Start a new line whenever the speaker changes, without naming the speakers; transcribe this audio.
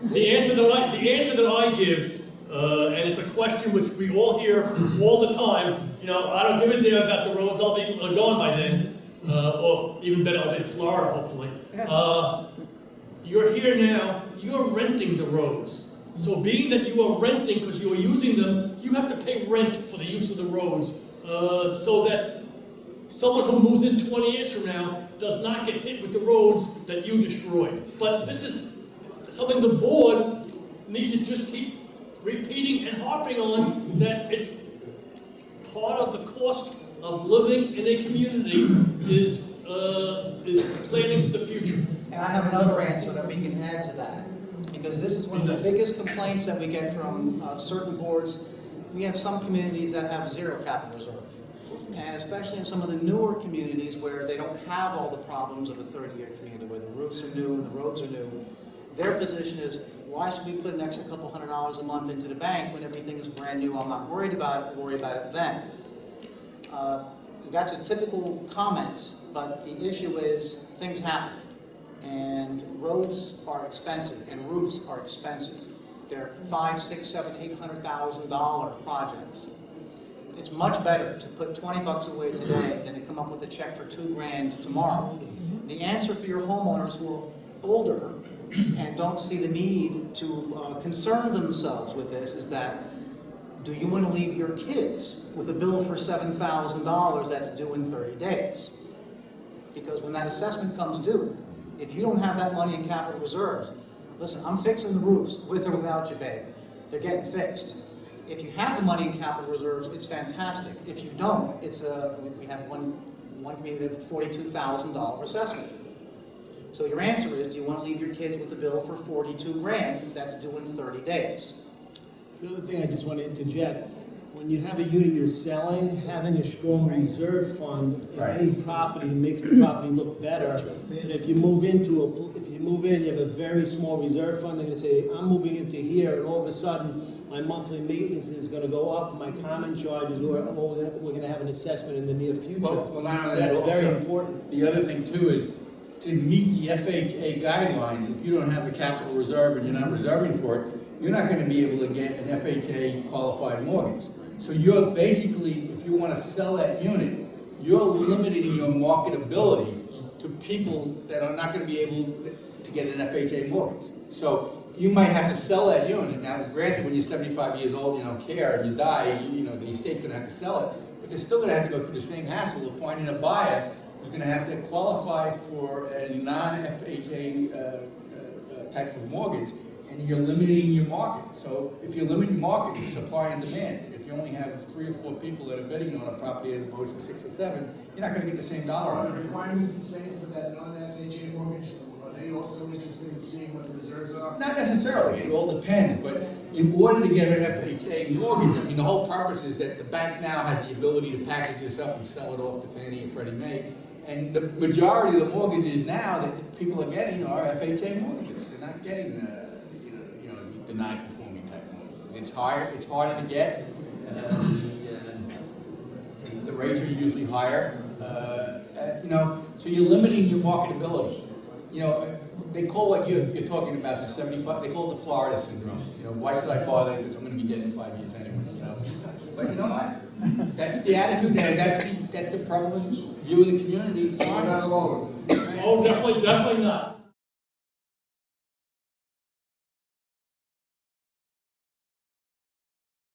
The answer that I give, and it's a question which we all hear all the time. You know, I don't give a damn about the roads. I'll be gone by then, or even better, I'll be in Florida hopefully. You're here now. You're renting the roads. So being that you are renting because you are using them, you have to pay rent for the use of the roads, so that someone who moves in 20 years from now does not get hit with the roads that you destroyed. But this is something the board needs to just keep repeating and harping on, that it's part of the cost of living in a community is planning for the future.
And I have another answer that we can add to that, because this is one of the biggest complaints that we get from certain boards. We have some communities that have zero capital reserve. And especially in some of the newer communities where they don't have all the problems of a 30-year community, where the roofs are new and the roads are new, their position is, why should we put an extra couple $100 a month into the bank when everything is brand new? I'm not worried about it, worry about it then. That's a typical comment, but the issue is things happen. And roads are expensive and roofs are expensive. They're $500,000, $600,000, $700,000, $800,000 projects. It's much better to put 20 bucks away today than to come up with a check for $2,000 tomorrow. The answer for your homeowners who are older and don't see the need to concern themselves with this is that, do you want to leave your kids with a bill for $7,000 that's due in 30 days? Because when that assessment comes due, if you don't have that money in capital reserves, listen, I'm fixing the roofs with or without you, babe. They're getting fixed. If you have the money in capital reserves, it's fantastic. If you don't, it's we have one community that $42,000 assessment. So your answer is, do you want to leave your kids with a bill for $42,000 that's due in 30 days?
The other thing I just want to interject, when you have a unit you're selling, having a strong reserve fund in any property makes the property look better. And if you move in, you have a very small reserve fund, they're going to say, I'm moving into here, and all of a sudden, my monthly maintenance is going to go up, my common charges, or we're going to have an assessment in the near future.
Well,
so that's very important.
The other thing too is, to meet the FHA guidelines, if you don't have a capital reserve and you're not reserving for it, you're not going to be able to get an FHA qualified mortgage. So you're basically, if you want to sell that unit, you're limiting your marketability to people that are not going to be able to get an FHA mortgage. So you might have to sell that unit. Now, granted, when you're 75 years old, you don't care, and you die, the estate's going to have to sell it. But they're still going to have to go through the same hassle of finding a buyer who's going to have to qualify for a non-FHA type of mortgage, and you're limiting your market. So if you limit your market, it's supply and demand. If you only have 3 or 4 people that are bidding on a property as opposed to 6 or 7, you're not going to get the same dollar
Are
on
the
it.
requirements the same for that non-FHA mortgage? Are they also interested in seeing what the reserves are?
Not necessarily, it all depends, but in order to get an FHA mortgage, the whole purpose is that the bank now has the ability to package this up and sell it off to Fannie and Freddie Mae. And the majority of the mortgages now that people are getting are FHA mortgages. They're not getting the non-conforming type mortgages. It's harder to get. The rates are usually higher. So you're limiting your marketability. They call what you're talking about the 75. They call it the Florida syndrome. Why should I bother? Because I'm going to be dead in 5 years anyway. But you know what? That's the attitude, and that's the prevalent view of the community.
Not alone.
Oh, definitely not.